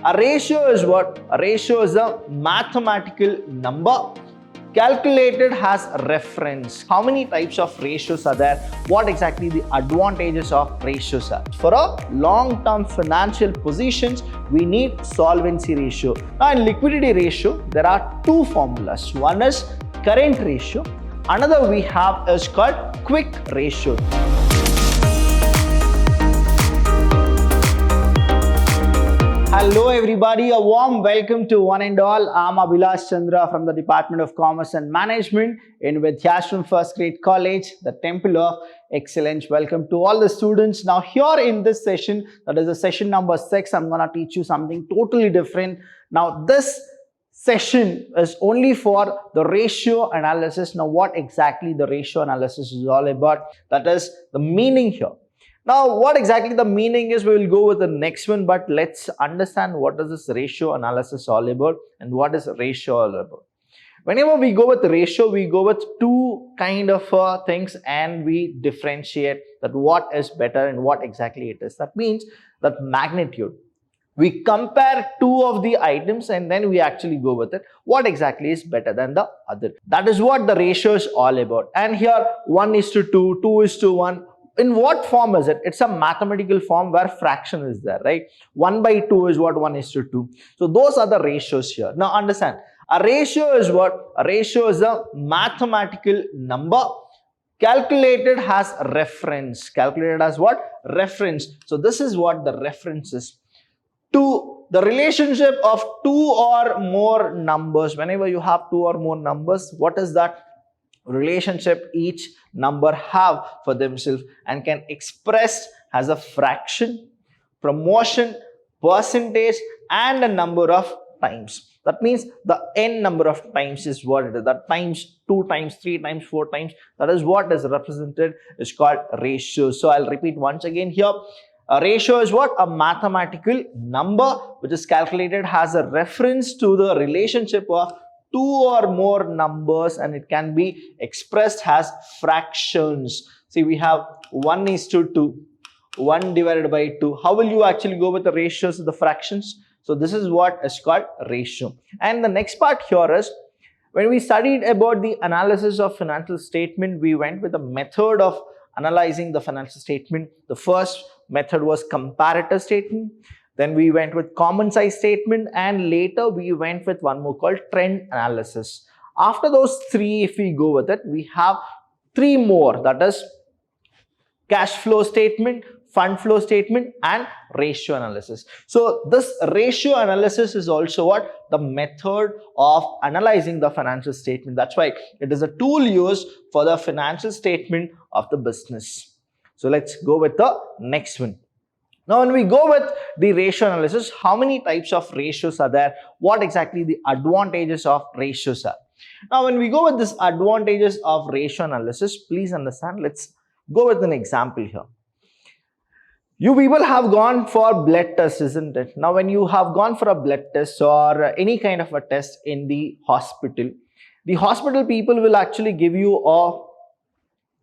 A ratio is what? A ratio is a mathematical number calculated as reference. How many types of ratios are there? What exactly the advantages of ratios are? For a long-term financial positions, we need solvency ratio. Now in liquidity ratio, there are two formulas. One is current ratio. Another we have is called quick ratio. Hello everybody, a warm welcome to one and all. I'm Abhilash Chandra from the Department of Commerce and Management in Vidyashram First Grade College, the Temple of Excellence. Welcome to all the students. Now here in this session, that is the session number 6, I'm going to teach you something totally different. Now this session is only for the ratio analysis. Now what exactly the ratio analysis is all about, that is the meaning here. Now, what exactly the meaning is, we will go with the next one, but let's understand what is this ratio analysis all about and what is ratio all about. Whenever we go with the ratio, we go with two kind of things and we differentiate that what is better and what exactly it is. That means that magnitude. We compare two of the items and then we actually go with it. What exactly is better than the other? That is what the ratio is all about. And here 1:2, 2:1. In what form is it? It's a mathematical form where fraction is there, right? 1/2 is what? 1:2. So those are the ratios here. Now understand, a ratio is what? A ratio is a mathematical number calculated as reference. Calculated as what? Reference. So this is what the reference is. To the relationship of two or more numbers. Whenever you have two or more numbers, what is that relationship each number have for themselves and can express as a fraction, promotion, percentage and a number of times. That means the n number of times is what it is. That times 2 times, 3 times, 4 times, that is what is represented, is called ratio. So I'll repeat once again here. A ratio is what? A mathematical number which is calculated as a reference to the relationship of two or more numbers and it can be expressed as fractions. See, we have 1:2, 1/2. How will you actually go with the ratios of the fractions? So this is what is called ratio. And the next part here is, when we studied about the analysis of financial statement, we went with the method of analyzing the financial statement. The first method was comparative statement. Then we went with common size statement and later we went with one more called trend analysis. After those three, if we go with it, we have three more, that is cash flow statement, fund flow statement and ratio analysis. So this ratio analysis is also what? The method of analyzing the financial statement. That's why it is a tool used for the financial statement of the business. So let's go with the next one. Now, when we go with the ratio analysis, how many types of ratios are there? What exactly the advantages of ratios are? Now, when we go with this advantages of ratio analysis, please understand, let's go with an example here. You people have gone for blood tests, isn't it? Now, when you have gone for a blood test or any kind of a test in the hospital people will actually give you a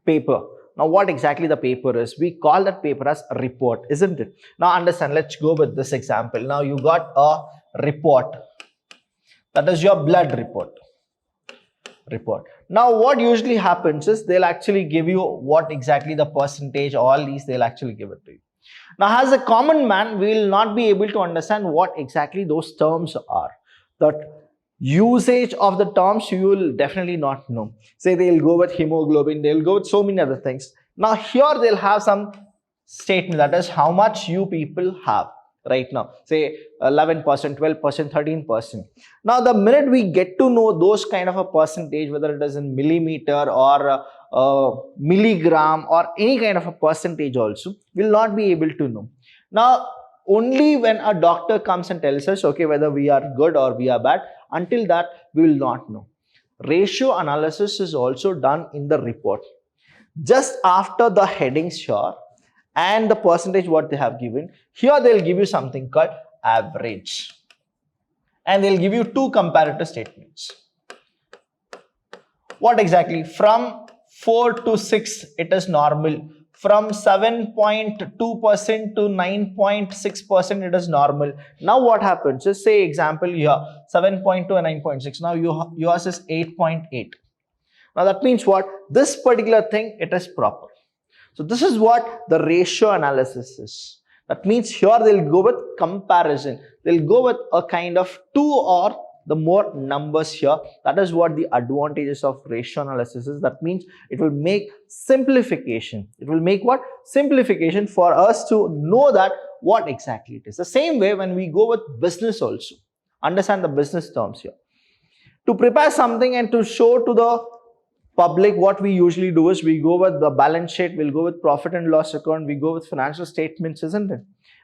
paper. Now, what exactly the paper is? We call that paper as a report, isn't it? Now, understand, let's go with this example. Now, you got a report. That is your blood report. Now, what usually happens is they'll actually give you what exactly the percentage, all these, they'll actually give it to you. Now, as a common man, we will not be able to understand what exactly those terms are. That usage of the terms you will definitely not know. Say they'll go with hemoglobin, they'll go with so many other things. Now here they'll have some statement, that is how much you people have right now. Say 11%, 12%, 13%. Now the minute we get to know those kind of a percentage, whether it is in millimeter or milligram or any kind of a percentage also, we'll not be able to know. Now only when a doctor comes and tells us, okay, whether we are good or we are bad, until that we will not know. Ratio analysis is also done in the report. Just after the headings here and the percentage what they have given, here they'll give you something called average. And they'll give you two comparative statements. What exactly? From 4 to 6, it is normal. from 7.2% to 9.6%, it is normal. Now what happens? Just say example here, 7.2 and 9.6. Now yours is 8.8. Now that means what? This particular thing, it is proper. So this is what the ratio analysis is. That means here they'll go with comparison. They'll go with a kind of two or the more numbers here. That is what the advantages of ratio analysis is. That means it will make simplification. It will make what? Simplification for us to know that what exactly it is. The same way when we go with business also. Understand the business terms here. To prepare something and to show to the public, what we usually do is we go with the balance sheet, we'll go with profit and loss account, we go with financial statements, isn't it?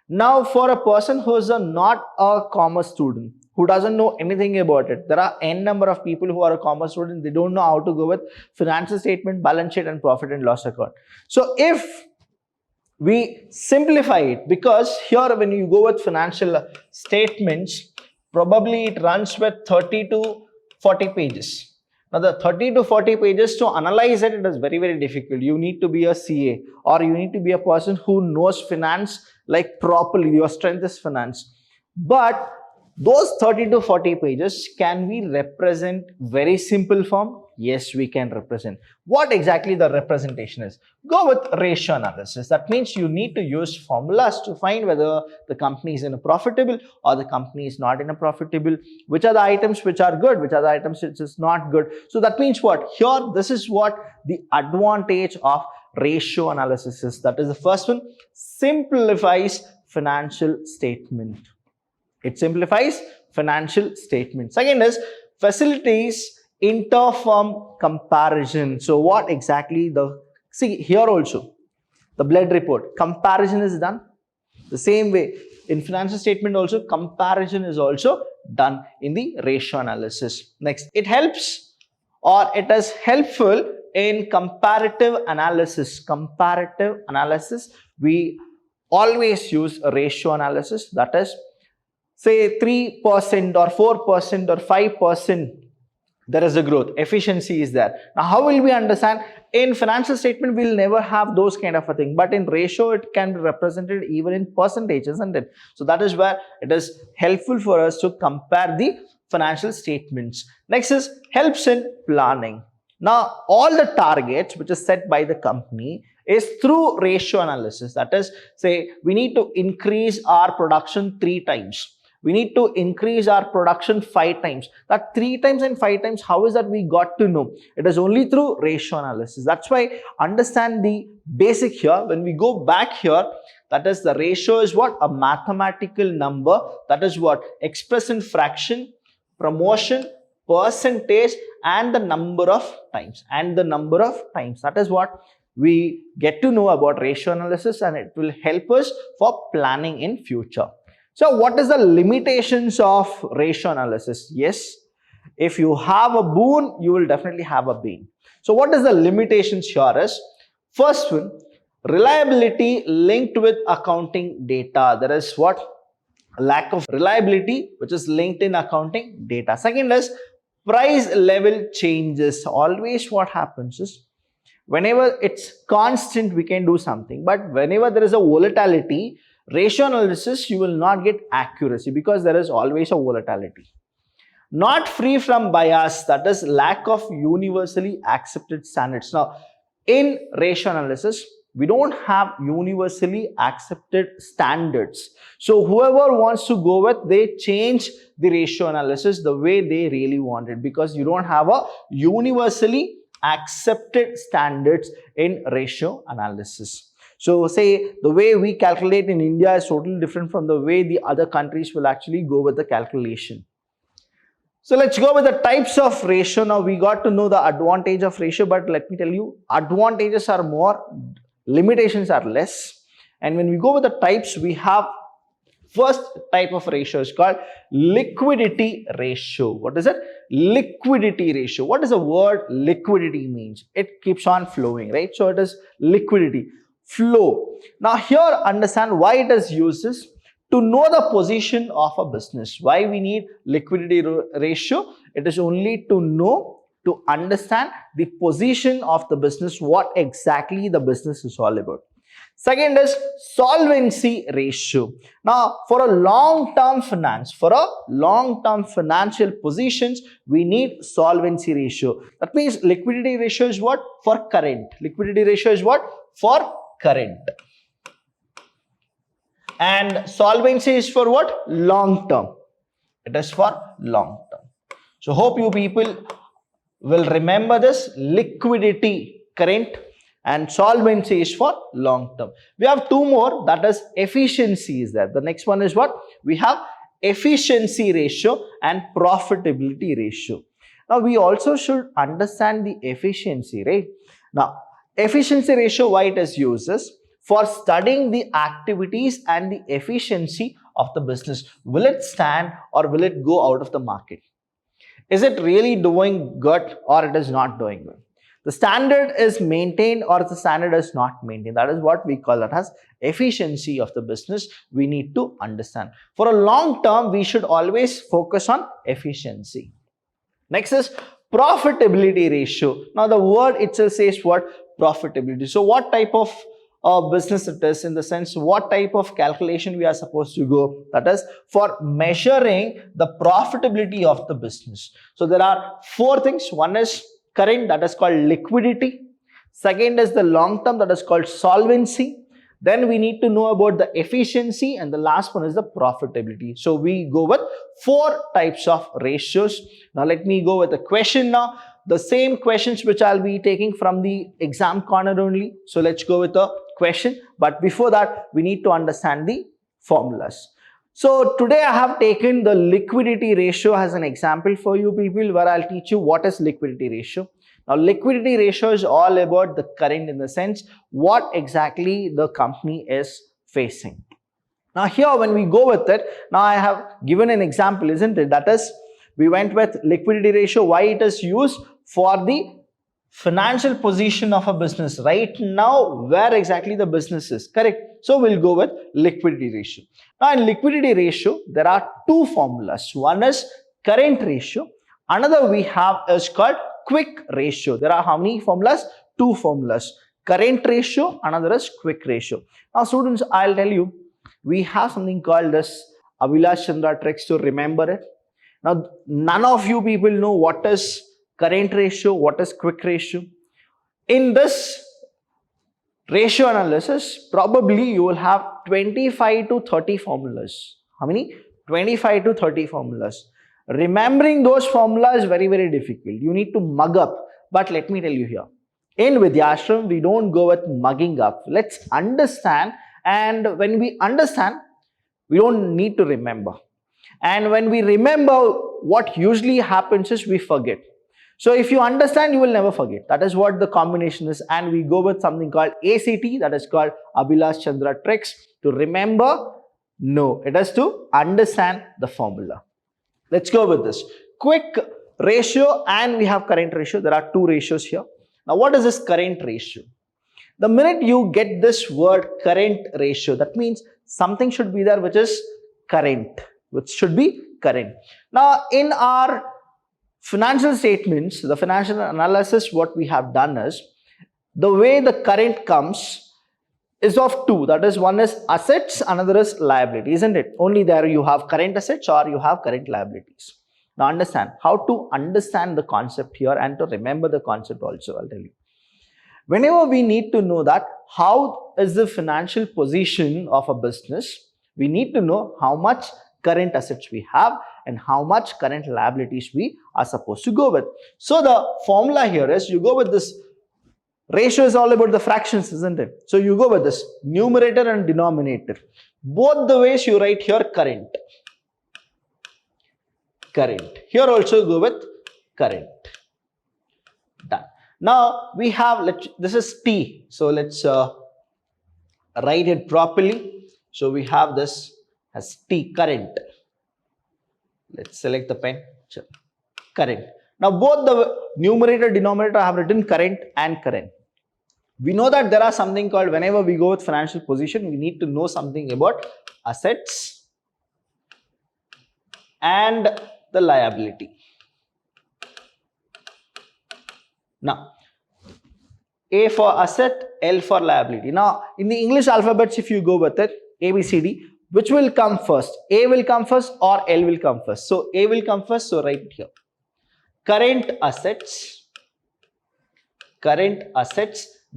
Now for a person who is not a commerce student, who doesn't know anything about it, there are n number of people who are a commerce student, they don't know how to go with financial statement, balance sheet and profit and loss account. So if we simplify it, because here when you go with financial statements, probably it runs with 30 to 40 pages. Now the 30 to 40 pages, to analyze it, it is very, very difficult. You need to be a CA or you need to be a person who knows finance like properly. Your strength is finance. But those 30 to 40 pages, can we represent very simple form? Yes, we can represent. What exactly the representation is? Go with ratio analysis. That means you need to use formulas to find whether the company is in a profitable or the company is not in a profitable. Which are the items which are good, which are the items which is not good. So that means what? Here, this is what the advantage of ratio analysis is. That is the first one. Simplifies financial statement. It simplifies financial statement. Second is facilitates inter-firm comparison. So what exactly see here also, the blood report, comparison is done. The same way in financial statement also, comparison is also done in the ratio analysis. Next, it helps or it is helpful in comparative analysis. Comparative analysis, we always use a ratio analysis. That is, say 3% or 4% or 5%, there is a growth, efficiency is there. Now how will we understand? In financial statement, we'll never have those kind of a thing, but in ratio, it can be represented even in percentages, isn't it? So that is where it is helpful for us to compare the financial statements. Next is helps in planning. Now all the targets which is set by the company is through ratio analysis. That is, say we need to increase our production 3 times. We need to increase our production 5 times. That 3 times and 5 times, how is that we got to know? It is only through ratio analysis. That's why understand the basic here. When we go back here, that is the ratio is what? A mathematical number. That is what? Expressed in fraction, promotion, percentage and the number of times. That is what we get to know about ratio analysis, and it will help us for planning in future. So what is the limitations of ratio analysis? Yes, if you have a boon, you will definitely have a bane. So what is the limitations here is, first one, reliability linked with accounting data. There is what? Lack of reliability which is linked in accounting data. Second is price level changes. Always what happens is, whenever it's constant, we can do something. But whenever there is a volatility, ratio analysis, you will not get accuracy because there is always a volatility. Not free from bias, that is lack of universally accepted standards. Now, in ratio analysis, we don't have universally accepted standards. So whoever wants to go with, they change the ratio analysis the way they really want it, because you don't have a universally accepted standards in ratio analysis. So say the way we calculate in India is totally different from the way the other countries will actually go with the calculation. So let's go with the types of ratio. Now we got to know the advantage of ratio, but let me tell you, advantages are more, limitations are less. And when we go with the types, we have first type of ratio is called liquidity ratio. What is it? Liquidity ratio. What does the word liquidity means? It keeps on flowing, right? So it is liquidity. Flow. Now here understand why it is used is to know the position of a business. Why we need liquidity ratio? It is only to know, to understand the position of the business, what exactly the business is all about. Second is solvency ratio. Now, for a long-term finance, for a long-term financial positions, we need solvency ratio. That means liquidity ratio is what? For current. Liquidity ratio is what? For current. And solvency is for what? Long term. It is for long term. So hope you people will remember this. Liquidity, current, and solvency is for long term. We have two more, that is efficiency is there. The next one is what? We have efficiency ratio and profitability ratio. Now we also should understand the efficiency, right? Now efficiency ratio, why it is used is for studying the activities and the efficiency of the business. Will it stand or will it go out of the market? Is it really doing good or it is not doing good? The standard is maintained or the standard is not maintained. That is what we call that as efficiency of the business. We need to understand. For a long term, we should always focus on efficiency. Next is profitability ratio. Now the word itself says what? Profitability. So what type of business it is, in the sense what type of calculation we are supposed to go, that is for measuring the profitability of the business. So there are four things. One is current, that is called liquidity. Second is the long term, that is called solvency. Then we need to know about the efficiency, and the last one is the profitability. So we go with four types of ratios. Now let me go with the question now. The same questions which I'll be taking from the exam corner only. So let's go with the question. But before that, we need to understand the formulas. So today I have taken the liquidity ratio as an example for you people, where I'll teach you what is liquidity ratio. Now liquidity ratio is all about the current, in the sense what exactly the company is facing. Now here when we go with it, now I have given an example, isn't it? That is, we went with liquidity ratio. Why it is used? For the financial position of a business right now, where exactly the business is, correct? So we'll go with liquidity ratio. Now in liquidity ratio, there are two formulas. One is current ratio. Another we have is called quick ratio. There are how many formulas? Two formulas. Current ratio, another is quick ratio. Now students, I'll tell you, we have something called this Abhilash Chandra tricks to remember it. Now none of you people know what is current ratio, what is quick ratio. In this ratio analysis, probably you will have 25 to 30 formulas. How many? 25 to 30 formulas. Remembering those formulas is very, very difficult. You need to mug up. But let me tell you here, in Vidyashram, we don't go with mugging up. Let's understand. And when we understand, we don't need to remember. And when we remember, what usually happens is we forget. So if you understand, you will never forget. That is what the combination is. And we go with something called ACT, that is called Abhilash Chandra tricks. To remember, no, it is to understand the formula. Let's go with this. Quick ratio and we have current ratio. There are two ratios here. Now what is this current ratio? The minute you get this word current ratio, that means something should be there which is current, which should be current. Now in our financial statements, the financial analysis, what we have done is, the way the current comes is of two. That is, one is assets, another is liability, isn't it? Only there you have current assets or you have current liabilities. Now understand how to understand the concept here and to remember the concept also, I'll tell you. Whenever we need to know that how is the financial position of a business, we need to know how much current assets we have and how much current liabilities we are supposed to go with. So the formula here is, you go with this ratio is all about the fractions, isn't it? So you go with this numerator and denominator. Both the ways you write here current. Current. Here also go with current. Done. Now we have, this is T. So let's write it properly. So we have this as T, current. Let's select the pen. Current. Now both the numerator, denominator I have written current and current. We know that there are something called, whenever we go with financial position, we need to know something about assets and the liability. Now, A for asset, L for liability. Now, in the English alphabets, if you go with it, A, B, C, D, which will come first? A will come first or L will come first? So, A will come first, so write here. Current assets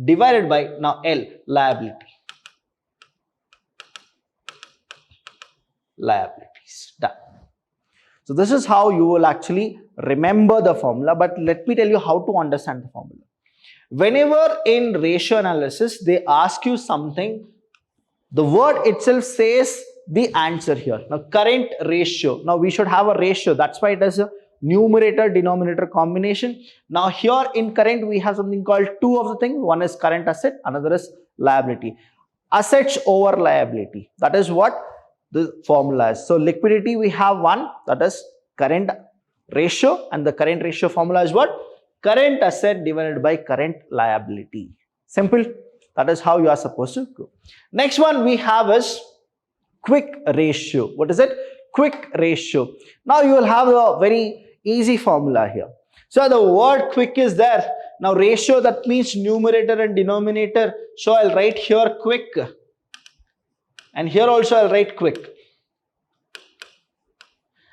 divided by, now L, liabilities. Done. So this is how you will actually remember the formula, but let me tell you how to understand the formula. Whenever in ratio analysis they ask you something, the word itself says the answer here. Now current ratio, now we should have a ratio, that's why it is a numerator denominator combination. Now here in current we have something called two of the things, one is current asset, another is liability. Assets over liability, that is what the formula is. So liquidity we have one, that is current ratio, and the current ratio formula is what? Current asset divided by current liability. Simple. That is how you are supposed to go. Next one we have is quick ratio. What is it? Quick ratio. Now you will have a very easy formula here. So the word quick is there. Now ratio, that means numerator and denominator. So I'll write here quick. And here also I'll write quick.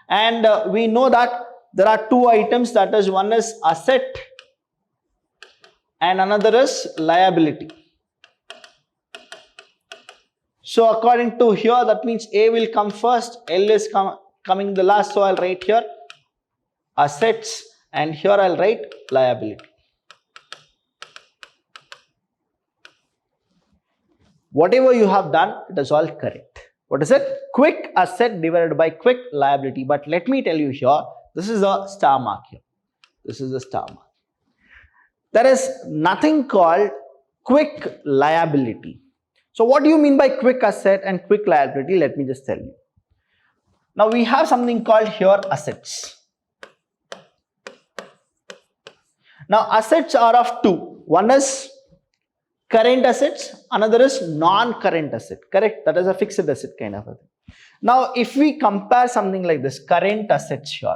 And we know that there are two items, that is one is asset and another is liability. So according to here, that means A will come first, L is coming the last, so I'll write here assets and here I'll write liability. Whatever you have done, it is all correct. What is it? Quick asset divided by quick liability. But let me tell you here, this is a star mark here. This is a star mark. There is nothing called quick liability. So what do you mean by quick asset and quick liability? Let me just tell you. Now we have something called here assets. Now assets are of two. One is current assets, another is non-current asset, correct? That is a fixed asset kind of a thing. Now, if we compare something like this, current assets here,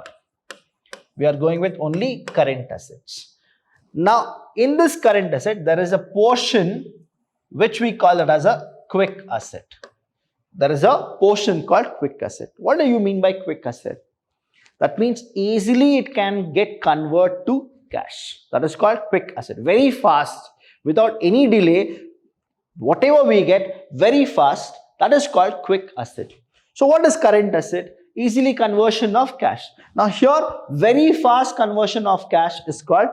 we are going with only current assets. Now, in this current asset, there is a portion which we call it as a quick asset. There is a portion called quick asset. What do you mean by quick asset? That means easily it can get converted to cash. That is called quick asset. Very fast. Without any delay, whatever we get very fast, that is called quick asset. So what is current asset? Easily conversion of cash. Now here, very fast conversion of cash is called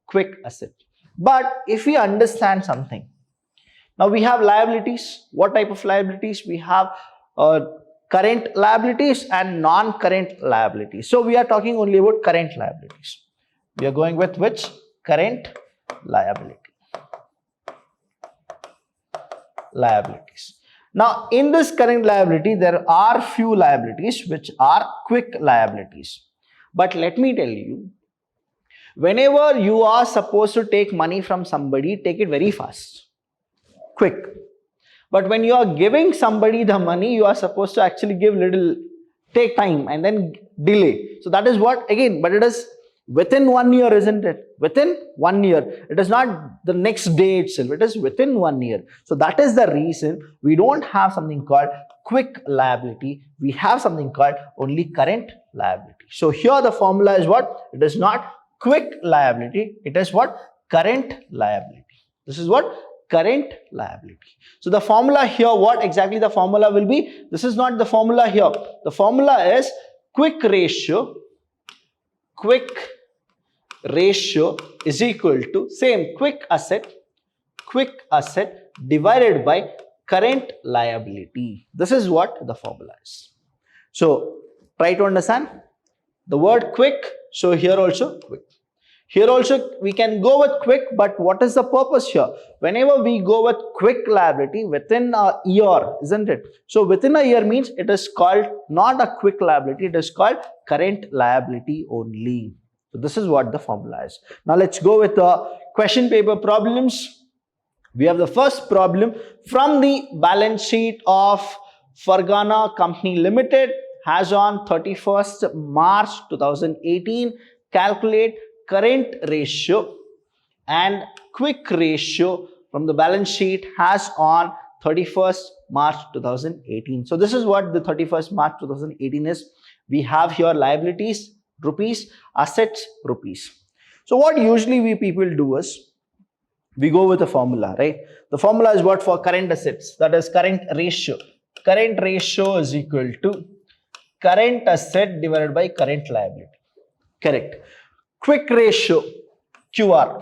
quick asset. But if we understand something, now we have liabilities. What type of liabilities? We have current liabilities and non-current liabilities. So we are talking only about current liabilities. We are going with which? Current liability. Liabilities. Now in this current liability, there are few liabilities which are quick liabilities. But let me tell you, whenever you are supposed to take money from somebody, take it very fast, quick. But when you are giving somebody the money, you are supposed to actually give little, take time and then delay. So that is what, again, but it is within 1 year, isn't it? Within 1 year. It is not the next day itself. It is within 1 year. So that is the reason we don't have something called quick liability. We have something called only current liability. So here the formula is what? It is not quick liability. It is what? Current liability. This is what? Current liability. So the formula here, what exactly the formula will be? This is not the formula here. The formula is quick ratio is equal to same quick asset divided by current liability. This is what the formula is. So try to understand the word quick. So here also quick. Here also we can go with quick, but what is the purpose here? Whenever we go with quick liability within a year, isn't it? So within a year means it is called not a quick liability, it is called current liability only. So this is what the formula is. Now let's go with the question paper problems. We have the first problem from the balance sheet of Fargana Company Limited as on 31st March 2018. Calculate current ratio and quick ratio from the balance sheet as on 31st March 2018. So this is what the 31st March 2018 is. We have here liabilities, rupees, assets, rupees. So what usually we people do is, we go with a formula, right? The formula is what for current assets? That is current ratio. Current ratio is equal to current asset divided by current liability. Correct. Quick ratio, QR,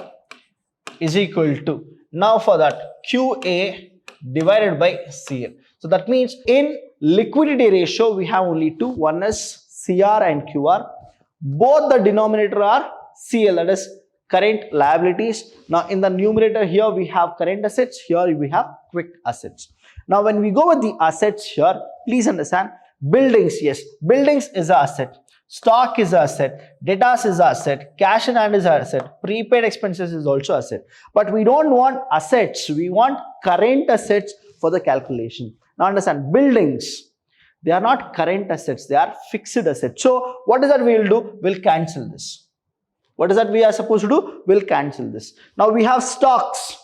is equal to, now for that, QA divided by CL. So that means in liquidity ratio, we have only two. One is CR and QR. Both the denominator are CL, that is current liabilities. Now in the numerator here, we have current assets. Here we have quick assets. Now when we go with the assets here, please understand, buildings, yes, buildings is an asset. Stock is an asset, debtors is an asset, cash in hand is an asset, prepaid expenses is also asset. But we don't want assets, we want current assets for the calculation. Now understand, buildings, they are not current assets, they are fixed assets. So what is that we will do? We'll cancel this. What is that we are supposed to do? We'll cancel this. Now we have stocks.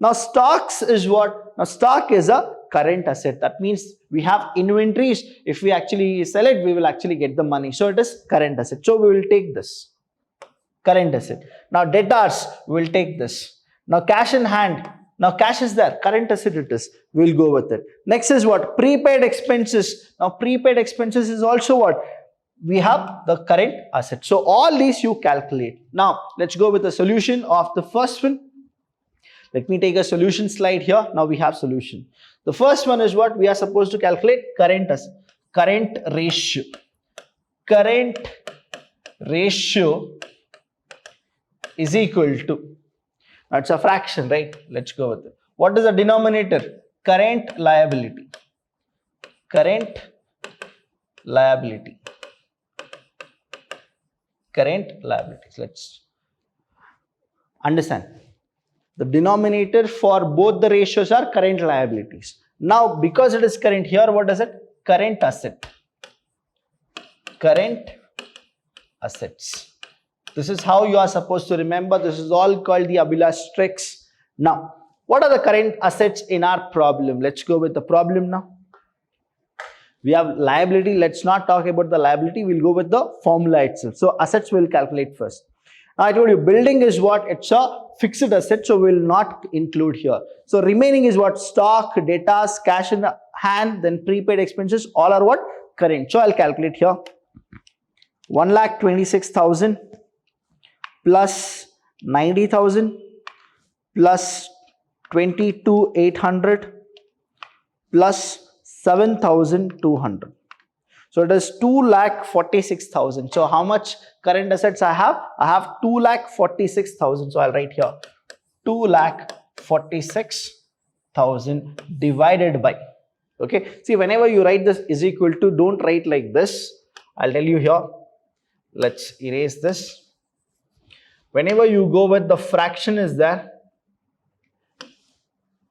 Now stocks is what? Now stock is a current asset. That means we have inventories. If we actually sell it, we will actually get the money. So it is current asset. So we will take this. Current asset. Now debtors, we will take this. Now cash in hand. Now cash is there. Current asset it is. We will go with it. Next is what? Prepaid expenses. Now prepaid expenses is also what? We have the current asset. So all these you calculate. Now let's go with the solution of the first one. Let me take a solution slide here. Now we have solution. The first one is what? We are supposed to calculate current ratio. Current ratio is equal to, that's a fraction, right? Let's go with it. What is the denominator? Current liability. Current liability. Current liabilities. Let's understand. The denominator for both the ratios are current liabilities. Now, because it is current, here what is it? Current asset. Current assets. This is how you are supposed to remember. This is all called the Abhilash tricks. Now, what are the current assets in our problem? Let's go with the problem now. We have liability. Let's not talk about the liability. We'll go with the formula itself. So, assets we'll calculate first. Now, I told you building is what? It's a fixed asset, so we will not include here. So remaining is what? Stock, debtors, cash in hand, then prepaid expenses, all are what? Current. So I'll calculate here. 1,26,000 plus 90,000 plus 22,800 plus 7,200. So it is 2,46,000. So how much current assets I have? I have 2,46,000. So I'll write here 2,46,000 divided by. Okay. See, whenever you write this is equal to, don't write like this. I'll tell you here. Let's erase this. Whenever you go with the fraction is there,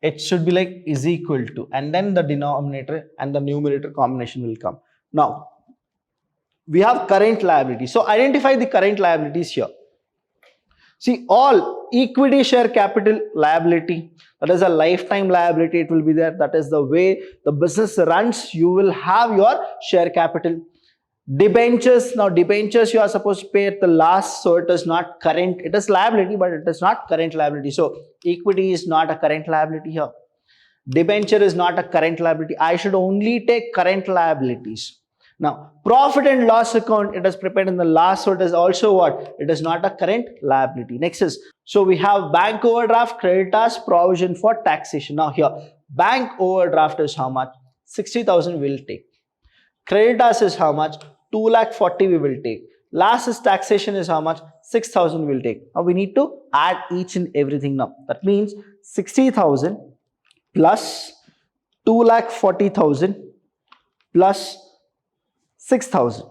it should be like is equal to, and then the denominator and the numerator combination will come. Now, we have current liability. So, identify the current liabilities here. See, all equity share capital liability, that is a lifetime liability, it will be there. That is the way the business runs. You will have your share capital. Debentures, now debentures you are supposed to pay at the last, so it is not current. It is liability, but it is not current liability. So, equity is not a current liability here. Debenture is not a current liability. I should only take current liabilities. Now, profit and loss account, it is prepared in the last, so it is also what? It is not a current liability. Next is, so we have bank overdraft, creditors, provision for taxation. Now here, bank overdraft is how much? 60,000 we will take. Creditors is how much? 2,40,000 we will take. Last is taxation is how much? 6,000 we will take. Now we need to add each and everything now. That means 60,000 plus 2,40,000 plus 6,000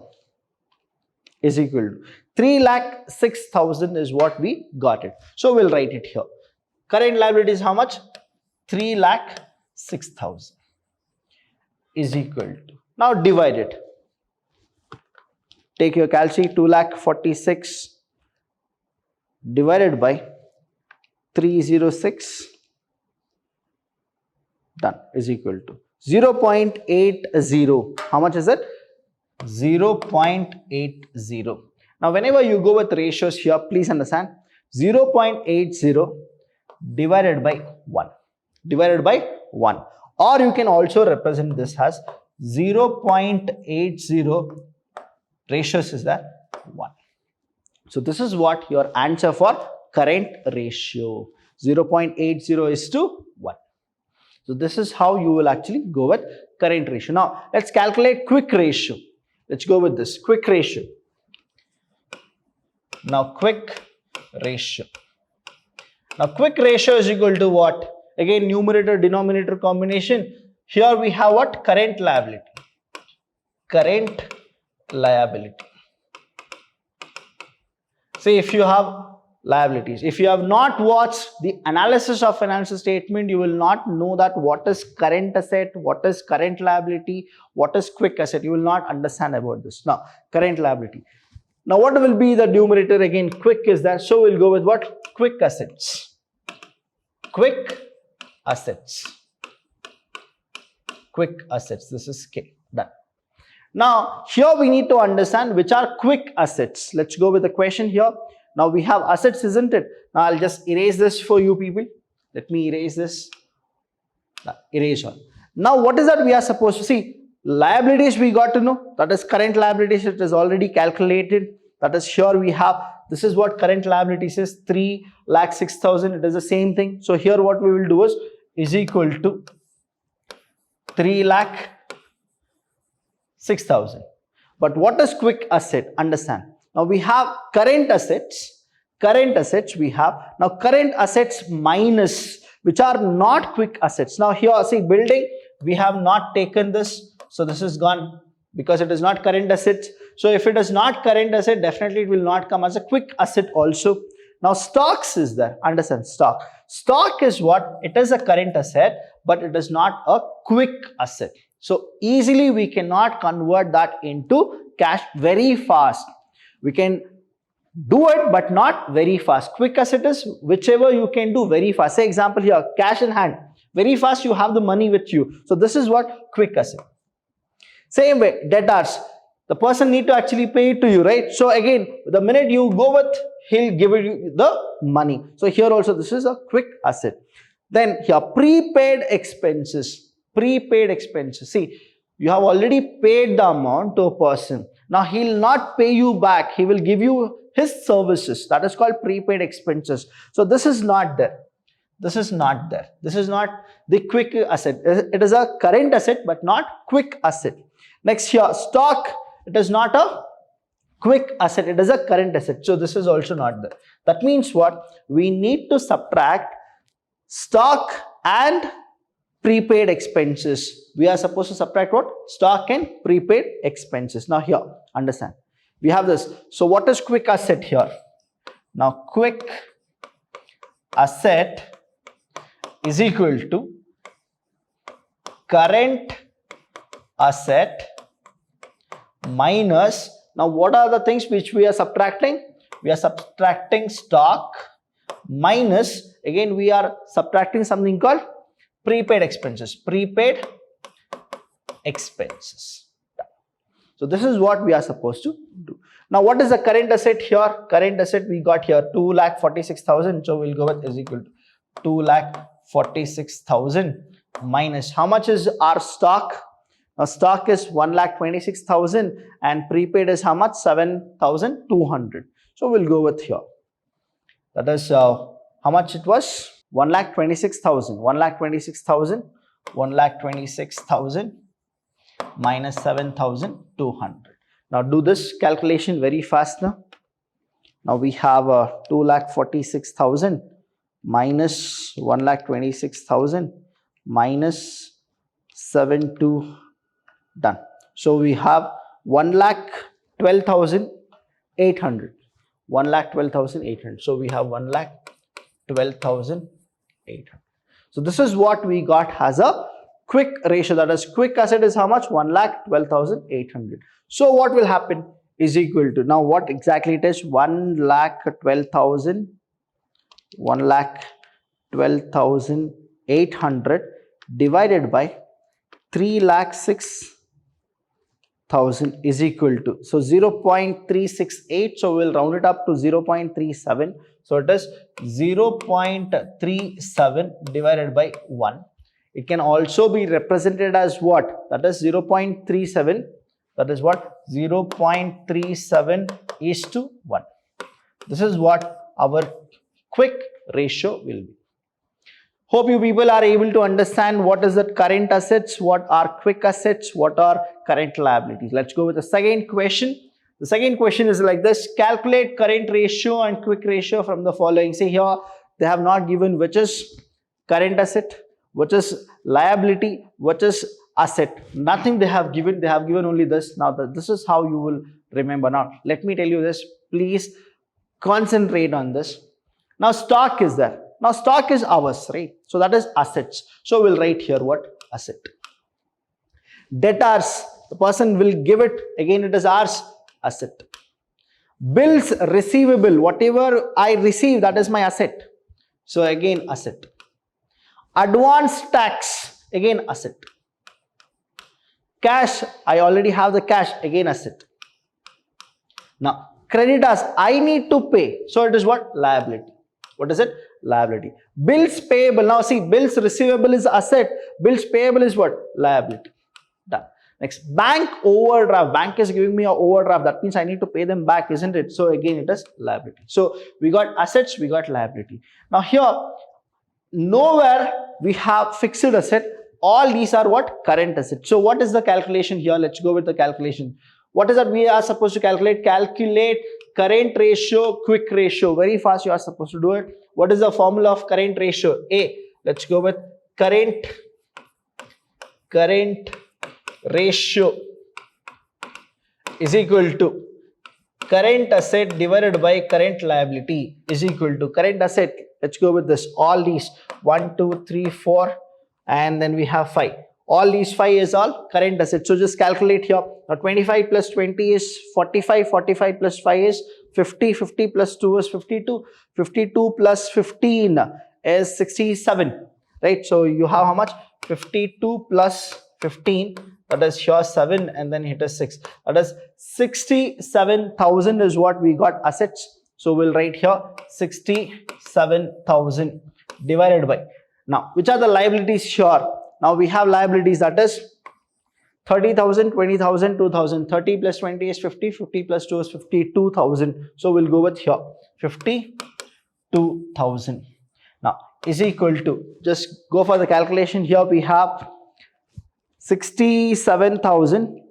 is equal to 3,06,000 is what we got it. So we'll write it here. Current liability is how much? 3,06,000 is equal to. Now divide it. Take your calci, 2,46,000 divided by 306 done is equal to 0.80. How much is it? 0.80. Now whenever you go with ratios here, please understand 0.80 divided by 1 or you can also represent this as 0.80 ratios is that 1. So this is what your answer for current ratio. 0.80 is to 1. So this is how you will actually go with current ratio. Now let's calculate quick ratio. Let's go with this quick ratio. Now quick ratio. Now quick ratio is equal to what? Again, numerator denominator combination. Here we have what? Current liability. Current liability. Say if you have liabilities, if you have not watched the analysis of financial statement, you will not know that what is current asset, what is current liability, what is quick asset. You will not understand about this. Now, current liability. Now, what will be the numerator? Again, quick is that. So, we'll go with what? Quick assets. Quick assets. Quick assets. This is K. Done. Now, here we need to understand which are quick assets. Let's go with the question here. Now, we have assets, isn't it? Now, I'll just erase this for you people. Let me erase this. Erase all. Now, what is that we are supposed to see? Liabilities we got to know. That is current liabilities. It is already calculated. That is here we have. This is what current liabilities is. 3,06,000. It is the same thing. So, here what we will do is equal to 3,06,000. But what is quick asset? Understand. Now we have current assets we have. Now current assets minus which are not quick assets. Now here see building, we have not taken this. So this is gone because it is not current assets. So if it is not current asset, definitely it will not come as a quick asset also. Now stocks is there. Understand stock. Stock is what? It is a current asset, but it is not a quick asset. So easily we cannot convert that into cash very fast. We can do it, but not very fast. Quick asset is whichever you can do very fast. Say example here, cash in hand. Very fast you have the money with you. So this is what quick asset. Same way, debtors. The person need to actually pay it to you, right? So again, the minute you go with, he'll give you the money. So here also this is a quick asset. Then here, prepaid expenses. Prepaid expenses. See, you have already paid the amount to a person. Now, he will not pay you back. He will give you his services. That is called prepaid expenses. So, this is not there. This is not there. This is not the quick asset. It is a current asset, but not quick asset. Next here, stock. It is not a quick asset. It is a current asset. So, this is also not there. That means what? We need to subtract stock and prepaid expenses. We are supposed to subtract what? Stock and prepaid expenses. Now here, understand. We have this. So what is quick asset here? Now quick asset is equal to current asset minus, now what are the things which we are subtracting? We are subtracting stock minus, again we are subtracting something called prepaid expenses. Prepaid expenses. So this is what we are supposed to do. Now what is the current asset here? Current asset we got here 2,46,000. So we'll go with is equal to 2,46,000 minus how much is our stock? Now stock is 1,26,000 and prepaid is how much? 7,200. So we'll go with here. That is how much it was? 1,26,000. 1,26,000 minus 7,200. Now do this calculation very fast now. Now we have 2,46,000 minus 1,26,000 minus 7,200. Done. So we have 1,12,800. 1,12,800. So we have 1,12,800. So this is what we got as a quick ratio. That is quick asset is how much? 1,12,800. So what will happen is equal to, now what exactly it is? 1,12,000 12,800 divided by 3,06,000 is equal to, so 0.368, so we'll round it up to 0.37, so it is 0.37 divided by 1. It can also be represented as what? That is 0.37, that is what? 0.37 is to 1. This is what our quick ratio will be. Hope you people are able to understand what is the current assets, what are quick assets, what are current liabilities. Let's go with the second question. The second question is like this: calculate current ratio and quick ratio from the following. See here, they have not given which is current asset, which is liability, which is asset. Nothing they have given. They have given only this. Now this is how you will remember. Now let me tell you this. Please concentrate on this. Now stock is there. Now stock is ours, right? So that is assets. So we'll write here what? Asset. Debtors, the person will give it. Again, it is ours. Asset. Bills receivable, whatever I receive, that is my asset. So again, asset. Advance tax, again asset. Cash, I already have the cash, again asset. Now creditors, I need to pay. So it is what? Liability. What is it? Liability. Bills payable. Now see, bills receivable is asset. Bills payable is what? Liability. Done. Next, bank overdraft. Bank is giving me an overdraft. That means I need to pay them back, isn't it? So again, it is liability. So we got assets, we got liability. Now here, nowhere we have fixed asset. All these are what? Current assets. So what is the calculation here? Let's go with the calculation. What is that we are supposed to calculate? Calculate current ratio, quick ratio. Very fast you are supposed to do it. What is the formula of current ratio? A. Let's go with current ratio is equal to current asset divided by current liability is equal to current asset. Let's go with this. All these 1, 2, 3, 4 and then we have 5. All these 5 is all current assets. So just calculate here. Now 25 plus 20 is 45. 45 plus 5 is 50. 50 plus 2 is 52. 52 plus 15 is 67. Right? So you have how much? 52 plus 15. That is here 7 and then it is 6. That is 67,000 is what we got assets. So we'll write here 67,000 divided by. Now which are the liabilities here? Now we have liabilities, that is 30,000, 20,000, 2,000. 30 plus 20 is 50. 50 plus 2 is 52,000. So we'll go with here 52,000. Now is equal to, just go for the calculation here. We have 67,000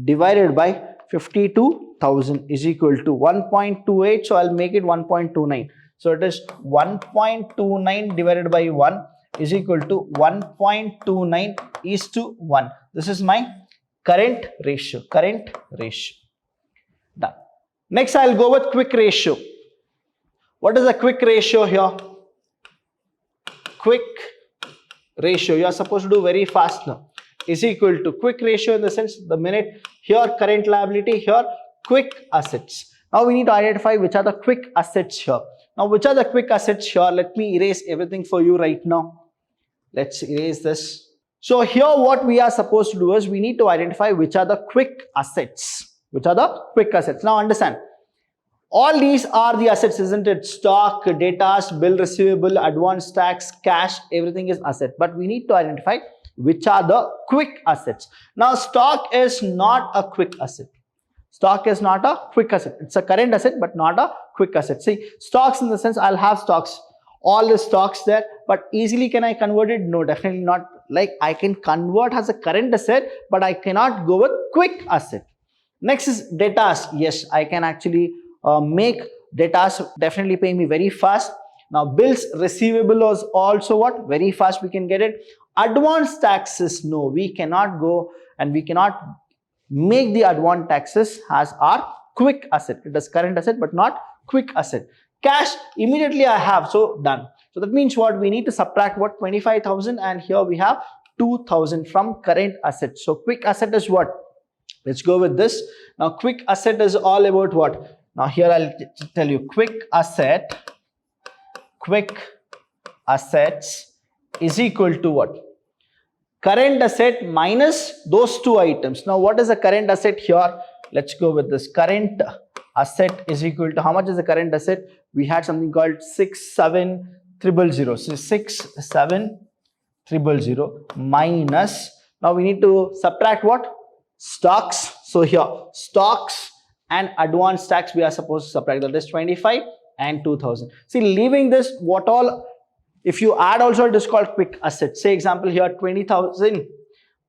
divided by 52,000 is equal to 1.28. So I'll make it 1.29. So it is 1.29 divided by 1 is equal to 1.29 is to 1. This is my current ratio. Current ratio. Done. Next, I'll go with quick ratio. What is the quick ratio here? Quick ratio. You are supposed to do very fast now. Is equal to quick ratio in the sense the minute here current liability, here quick assets. Now we need to identify which are the quick assets here. Now which are the quick assets here? Let me erase everything for you right now. Let's erase this. So here what we are supposed to do is we need to identify which are the quick assets. Which are the quick assets. Now understand, all these are the assets, isn't it? Stock, debtors, bill receivable, advance tax, cash, everything is asset. But we need to identify which are the quick assets. Now stock is not a quick asset. Stock is not a quick asset. It's a current asset but not a quick asset. See, stocks in the sense I'll have stocks, all the stocks there, but easily can I convert it? No, definitely not. Like I can convert as a current asset but I cannot go with quick asset. Next is debtors. Yes, I can actually make debtors definitely pay me very fast. Now bills receivable is also what? Very fast we can get it. Advance taxes, no, we cannot go and we cannot make the advance taxes as our quick asset. It is current asset but not quick asset. Cash immediately I have, so done. So that means what? We need to subtract what? 25,000 and here we have 2,000 from current asset. So quick asset is what? Let's go with this. Now quick asset is all about what? Now here I'll tell you quick asset assets is equal to what? Current asset minus those two items. Now, what is the current asset here? Let's go with this. Current asset is equal to, how much is the current asset? We had something called 67000. So 67000 minus, now we need to subtract what? Stocks. So here, stocks and advance tax we are supposed to subtract, that is 25 and 2000. See, leaving this, what all, if you add also, it is called quick asset. Say example here, 20,000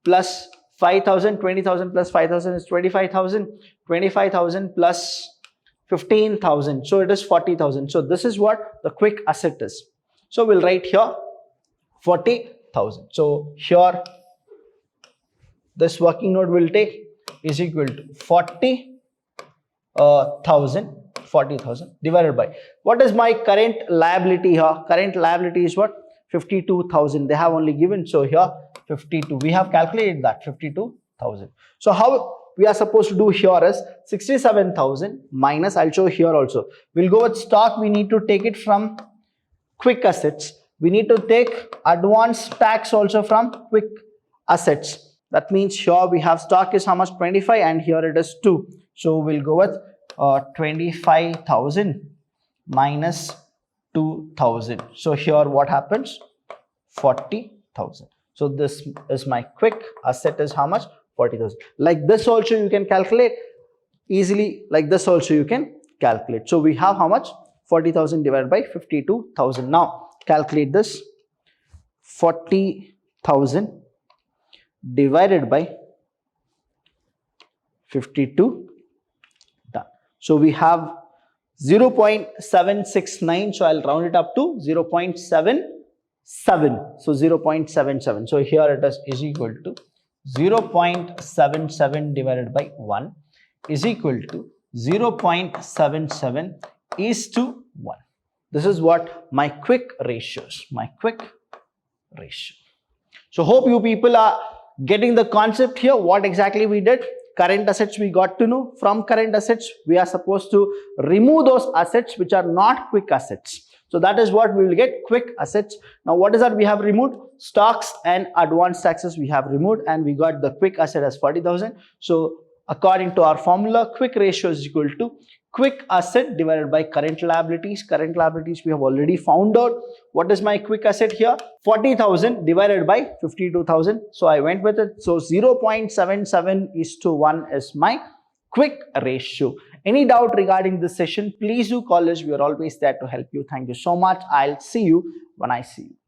plus 5,000, 20,000 plus 5,000 is 25,000, 25,000 plus 15,000, so it is 40,000. So this is what the quick asset is. So we'll write here 40,000. So here this working note will take is equal to 40,000 divided by, what is my current liability here? Current liability is what? 52,000. They have only given, so here 52. We have calculated that 52,000. So how we are supposed to do here is 67,000 minus, I'll show here also. We'll go with stock. We need to take it from quick assets. We need to take advance tax also from quick assets. That means here we have stock is how much? 25, and here it is 2. So we'll go with 25,000 minus 2,000. So here what happens? 40,000. So this is my quick asset is how much? 40,000. Like this also you can calculate easily. Like this also you can calculate. So we have how much? 40,000 divided by 52,000. Now calculate this. 40,000 divided by 52. Done. So we have 0.769. So I'll round it up to 0.77. So 0.77. So here it is equal to 0.77 divided by 1 is equal to 0.77 is to 1. This is what my quick ratios. My quick ratio. So hope you people are getting the concept here. What exactly we did? Current assets we got to know. From current assets we are supposed to remove those assets which are not quick assets. So that is what we will get, quick assets. Now what is that we have removed? Stocks and advance taxes we have removed, and we got the quick asset as 40,000. So according to our formula, quick ratio is equal to quick asset divided by current liabilities. Current liabilities we have already found out. What is my quick asset here? 40,000 divided by 52,000. So I went with it. So 0.77 is to 1 is my quick ratio. Any doubt regarding this session, please do call us. We are always there to help you. Thank you so much. I'll see you when I see you.